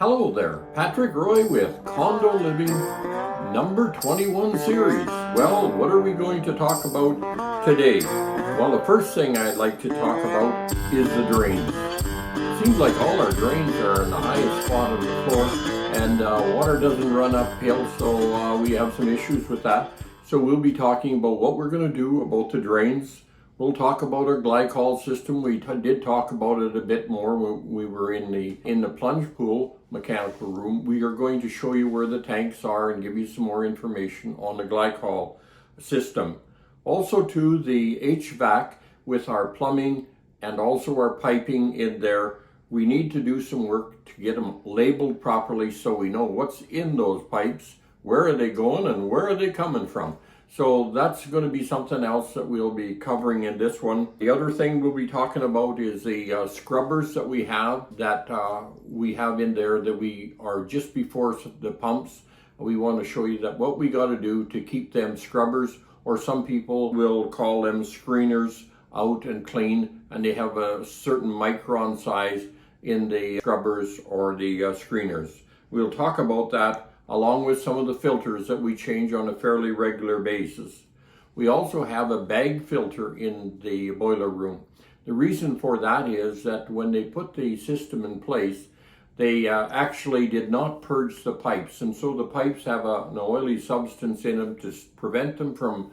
Hello there, Patrick Roy with Condo Living number 21 series. Well, what are we going to talk about today? Well, the first thing I'd like to talk about is the drains. It seems like all our drains are in the highest spot on the floor and water doesn't run uphill, so we have some issues with that. So we'll be talking about what we're going to do about the drains. We'll talk about our glycol system. We did talk about it a bit more when we were in the plunge pool mechanical room. We are going to show you where the tanks are and give you some more information on the glycol system. Also to the HVAC with our plumbing and also our piping in there. We need to do some work to get them labeled properly so we know what's in those pipes, where are they going and where are they coming from. So that's going to be something else that we'll be covering in this one. The other thing we'll be talking about is the scrubbers that we have in there that we are just before the pumps. We want to show you that what we got to do to keep them scrubbers, or some people will call them screeners, out and clean, and they have a certain micron size in the scrubbers or the screeners. We'll talk about that along with some of the filters that we change on a fairly regular basis. We also have a bag filter in the boiler room. The reason for that is that when they put the system in place, they actually did not purge the pipes, and so the pipes have an oily substance in them to prevent them from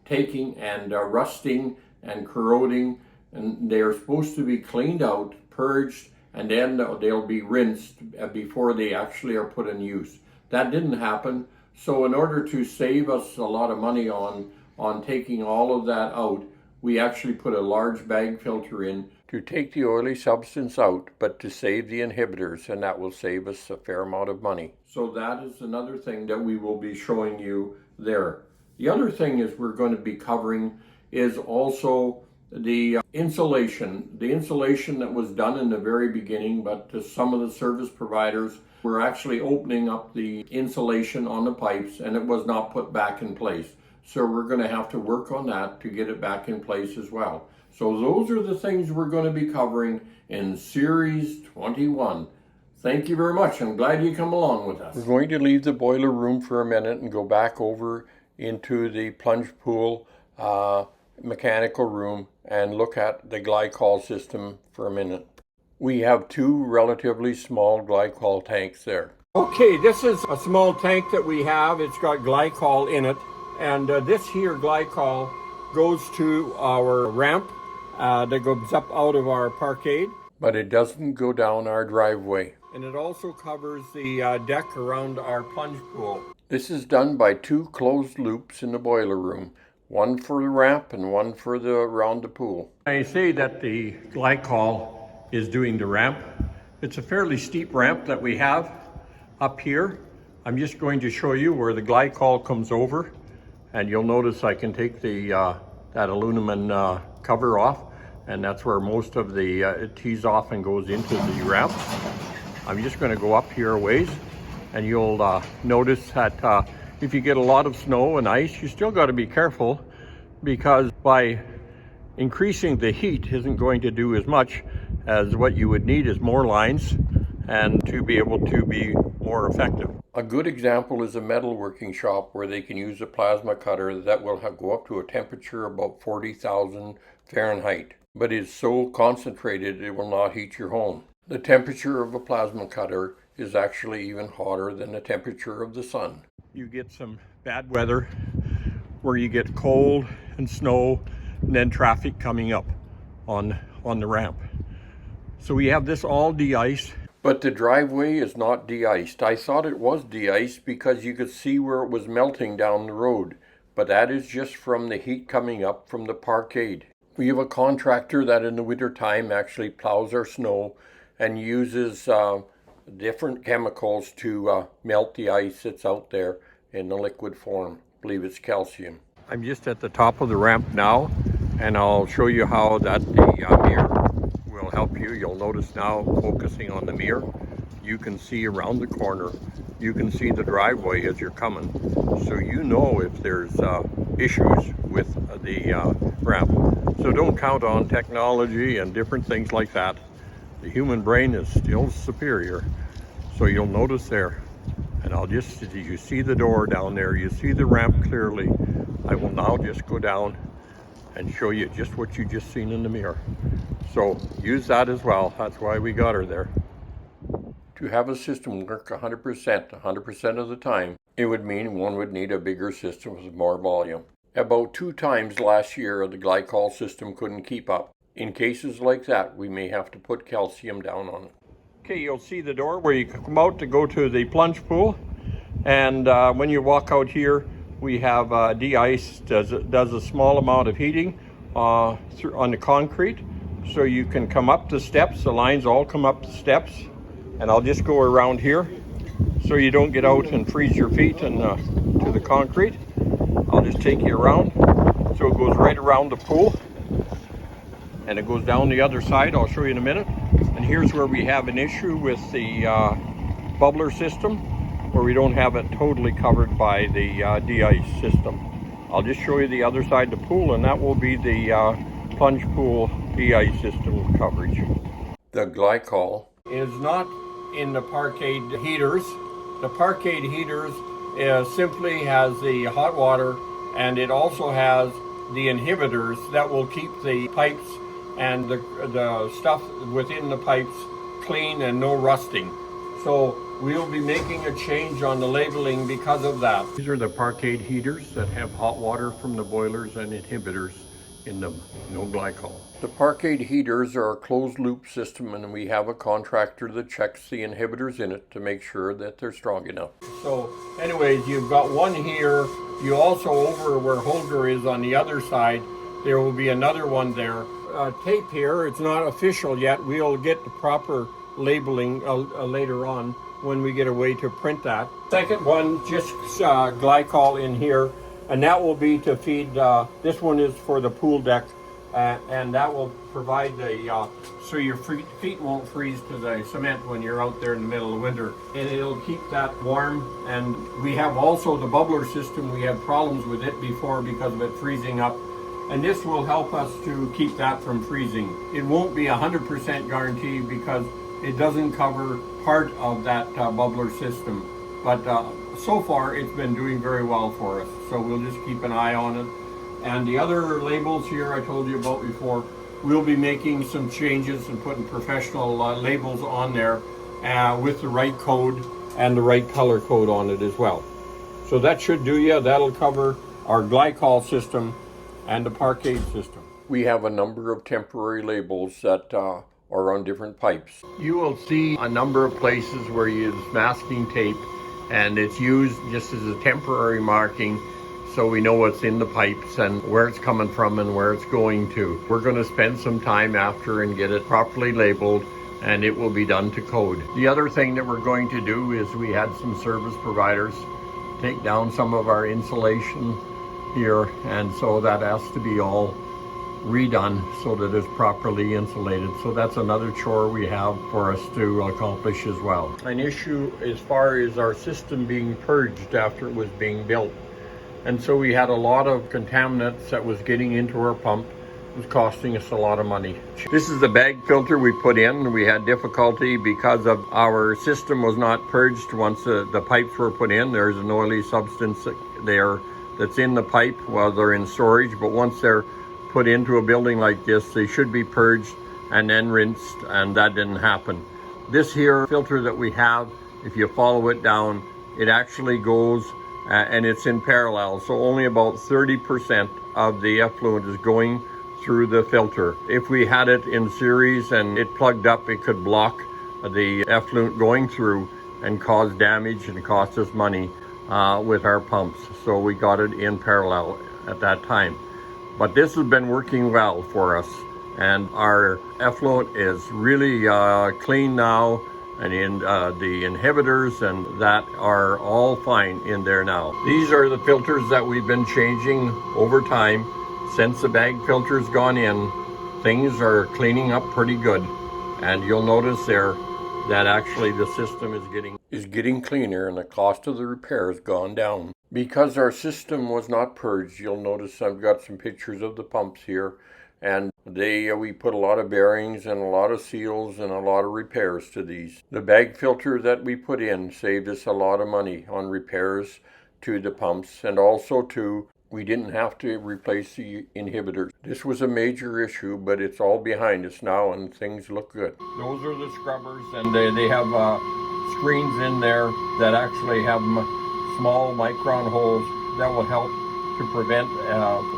taking and rusting and corroding, and they are supposed to be cleaned out, purged, and then they'll be rinsed before they actually are put in use. That didn't happen, so in order to save us a lot of money on taking all of that out, we actually put a large bag filter in to take the oily substance out, but to save the inhibitors, and that will save us a fair amount of money. So that is another thing that we will be showing you there. The other thing is we're going to be covering is also the insulation that was done in the very beginning, but to some of the service providers were actually opening up the insulation on the pipes and it was not put back in place. So we're going to have to work on that to get it back in place as well. So those are the things we're going to be covering in Series 21. Thank you very much. I'm glad you come along with us. We're going to leave the boiler room for a minute and go back over into the plunge pool mechanical room and look at the glycol system for a minute. We have two relatively small glycol tanks there. Okay, this is a small tank that we have. It's got glycol in it, and this here glycol goes to our ramp that goes up out of our Parkade, but it doesn't go down our driveway. And it also covers the deck around our plunge pool. This is done by two closed loops in the boiler room. One for the ramp and one for around the pool. I say that the glycol is doing the ramp. It's a fairly steep ramp that we have up here. I'm just going to show you where the glycol comes over, and you'll notice I can take the that aluminum cover off, and that's where most of the it tees off and goes into the ramp. I'm just going to go up here a ways, and you'll notice that if you get a lot of snow and ice, you still got to be careful, because by increasing the heat isn't going to do as much as what you would need is more lines and to be able to be more effective. A good example is a metalworking shop where they can use a plasma cutter that will go up to a temperature about 40,000 Fahrenheit, but is so concentrated it will not heat your home. The temperature of a plasma cutter is actually even hotter than the temperature of the sun. You get some bad weather where you get cold and snow and then traffic coming up on the ramp. So we have this all de-iced. But the driveway is not de-iced. I thought it was de-iced because you could see where it was melting down the road, but that is just from the heat coming up from the Parkade. We have a contractor that in the winter time actually plows our snow and uses different chemicals to melt the ice that's out there in the liquid form. I believe it's calcium. I'm just at the top of the ramp now, and I'll show you how that the mirror will help you. You'll notice now, focusing on the mirror, you can see around the corner. You can see the driveway as you're coming, so you know if there's issues with the ramp. So don't count on technology and different things like that The human brain is still superior. So you'll notice there, and you see the door down there, you see the ramp clearly. I will now just go down and show you just what you just seen in the mirror. So use that as well. That's why we got her there. To have a system work 100% of the time, it would mean one would need a bigger system with more volume. About 2 times last year, the glycol system couldn't keep up. In cases like that, we may have to put calcium down on it. Okay, you'll see the door where you come out to go to the plunge pool. And when you walk out here, we have DeIcer does a small amount of heating on the concrete. So you can come up the steps, the lines all come up the steps. And I'll just go around here so you don't get out and freeze your feet and to the concrete. I'll just take you around. So it goes right around the pool. And it goes down the other side. I'll show you in a minute. And here's where we have an issue with the bubbler system, where we don't have it totally covered by the DeIcer system. I'll just show you the other side of the pool, and that will be the plunge pool DeIcer system coverage. The glycol is not in the Parkade heaters. The Parkade heaters simply has the hot water, and it also has the inhibitors that will keep the pipes and the stuff within the pipes clean and no rusting. So we'll be making a change on the labeling because of that. These are the Parkade heaters that have hot water from the boilers and inhibitors in them, no glycol. The Parkade heaters are a closed loop system, and we have a contractor that checks the inhibitors in it to make sure that they're strong enough. So anyways, you've got one here. You also, over where Holger is on the other side, there will be another one there. Tape here, it's not official yet. We'll get the proper labeling later on when we get a way to print that. Second one, just glycol in here, and that will be to feed, this one is for the pool deck, and that will provide the, so your feet won't freeze to the cement when you're out there in the middle of winter. And it'll keep that warm. And we have also the bubbler system. We had problems with it before because of it freezing up. And this will help us to keep that from freezing. It won't be 100% guaranteed because it doesn't cover part of that bubbler system. But so far it's been doing very well for us. So we'll just keep an eye on it. And the other labels here I told you about before, we'll be making some changes and putting professional labels on there with the right code and the right color code on it as well. So that should do you. That'll cover our glycol system and the Parkade system. We have a number of temporary labels that are on different pipes. You will see a number of places where you use masking tape, and it's used just as a temporary marking so we know what's in the pipes and where it's coming from and where it's going to. We're going to spend some time after and get it properly labeled, and it will be done to code. The other thing that we're going to do is we had some service providers take down some of our insulation here, and so that has to be all redone so that it's properly insulated. So that's another chore we have for us to accomplish as well. An issue as far as our system being purged after it was being built. And so we had a lot of contaminants that was getting into our pump. It was costing us a lot of money. This is the bag filter we put in. We had difficulty because of our system was not purged once the pipes were put in. There's an oily substance there that's in the pipe while they're in storage, but once they're put into a building like this, they should be purged and then rinsed, and that didn't happen. This here filter that we have, if you follow it down, it actually goes and it's in parallel, so only about 30% of the effluent is going through the filter. If we had it in series and it plugged up, it could block the effluent going through and cause damage and cost us money with our pumps. So we got it in parallel at that time. But this has been working well for us, and our effluent is really clean now, and in the inhibitors and that are all fine in there now. These are the filters that we've been changing over time. Since the bag filter's gone in, things are cleaning up pretty good, and you'll notice there that actually the system is getting cleaner, and the cost of the repair has gone down. Because our system was not purged, you'll notice I've got some pictures of the pumps here, and we put a lot of bearings and a lot of seals and a lot of repairs to these. The bag filter that we put in saved us a lot of money on repairs to the pumps, and also we didn't have to replace the inhibitors. This was a major issue, but it's all behind us now and things look good. Those are the scrubbers, and they have screens in there that actually have small micron holes that will help to prevent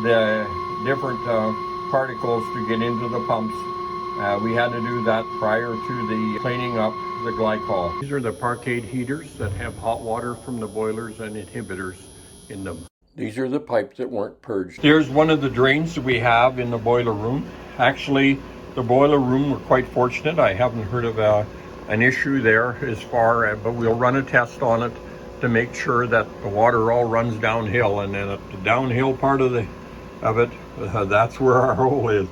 the different particles to get into the pumps. We had to do that prior to the cleaning up the glycol. These are the Parkade heaters that have hot water from the boilers and inhibitors in them. These are the pipes that weren't purged. Here's one of the drains that we have in the boiler room. Actually, the boiler room, we're quite fortunate. I haven't heard of an issue there but we'll run a test on it to make sure that the water all runs downhill, and then at the downhill part of it, that's where our hole is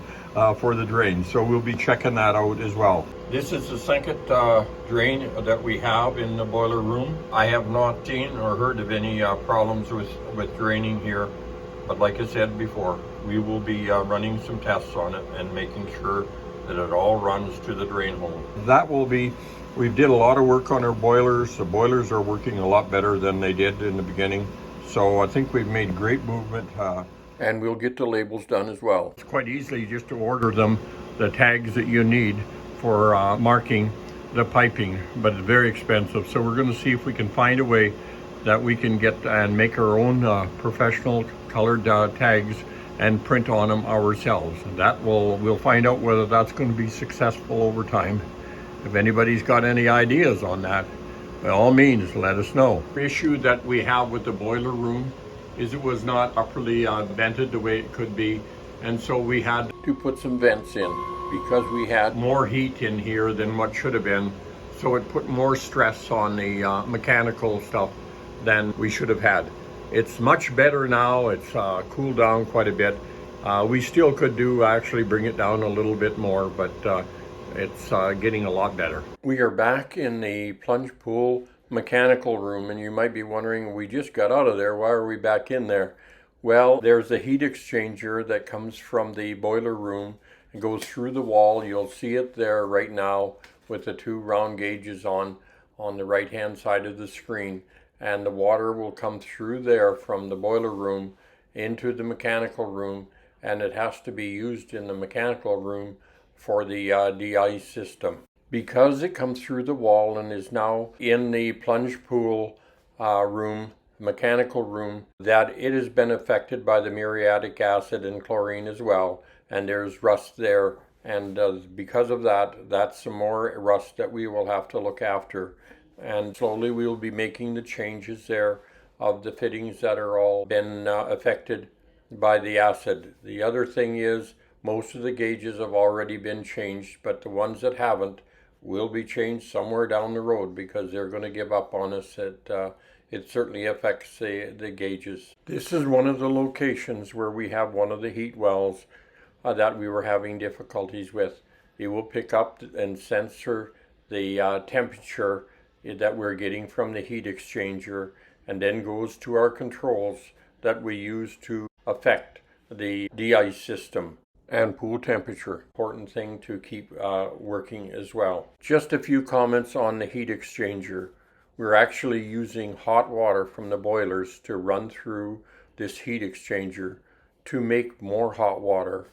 for the drain. So we'll be checking that out as well. This is the second drain that we have in the boiler room. I have not seen or heard of any problems with draining here, but like I said before, we will be running some tests on it and making sure that it all runs to the drain hole. We did a lot of work on our boilers. The boilers are working a lot better than they did in the beginning. So I think we've made great movement. And we'll get the labels done as well. It's quite easy just to order them, the tags that you need for marking the piping, but it's very expensive. So we're going to see if we can find a way that we can get and make our own professional colored tags and print on them ourselves. And we'll find out whether that's going to be successful over time. If anybody's got any ideas on that, by all means, let us know. The issue that we have with the boiler room is it was not properly vented the way it could be, and so we had to put some vents in because we had more heat in here than what should have been, so it put more stress on the mechanical stuff than we should have had. It's much better now. It's cooled down quite a bit. We still could actually bring it down a little bit more, but it's getting a lot better. We are back in the plunge pool mechanical room, and you might be wondering, we just got out of there, why are we back in there? Well, there's a heat exchanger that comes from the boiler room and goes through the wall. You'll see it there right now with the two round gauges on the right hand side of the screen, and the water will come through there from the boiler room into the mechanical room, and it has to be used in the mechanical room for the DeIcer system. Because it comes through the wall and is now in the plunge pool room, mechanical room, that it has been affected by the muriatic acid and chlorine as well, and there's rust there, and because of that, that's some more rust that we will have to look after, and slowly we will be making the changes there of the fittings that are all been affected by the acid. The other thing is, most of the gauges have already been changed, but the ones that haven't will be changed somewhere down the road because they're going to give up on us. It certainly affects the gauges. This is one of the locations where we have one of the heat wells that we were having difficulties with. It will pick up and censor the temperature that we're getting from the heat exchanger, and then goes to our controls that we use to affect the DeIcer system and pool temperature. Important thing to keep working as well. Just a few comments on the heat exchanger. We're actually using hot water from the boilers to run through this heat exchanger to make more hot water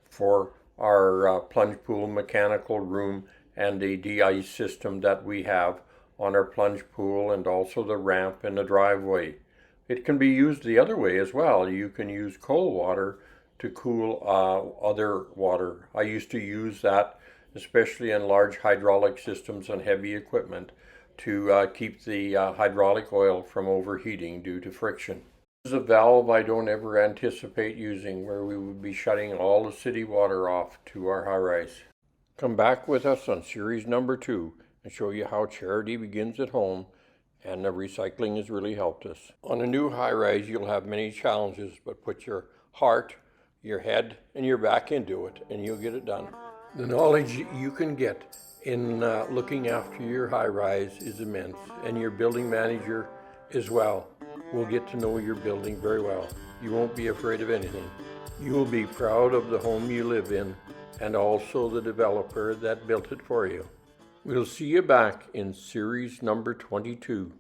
for our plunge pool mechanical room and the DeIcer system that we have on our plunge pool, and also the ramp and the driveway. It can be used the other way as well. You can use cold water to cool other water. I used to use that especially in large hydraulic systems and heavy equipment to keep the hydraulic oil from overheating due to friction. This is a valve I don't ever anticipate using, where we would be shutting all the city water off to our high-rise. Come back with us on series number 2 and show you how charity begins at home, and the recycling has really helped us. On a new high-rise, you'll have many challenges, but put your heart, your head, and your back into it, and you'll get it done. The knowledge you can get in looking after your high-rise is immense, and your building manager as well will get to know your building very well. You won't be afraid of anything. You will be proud of the home you live in and also the developer that built it for you. We'll see you back in series number 22.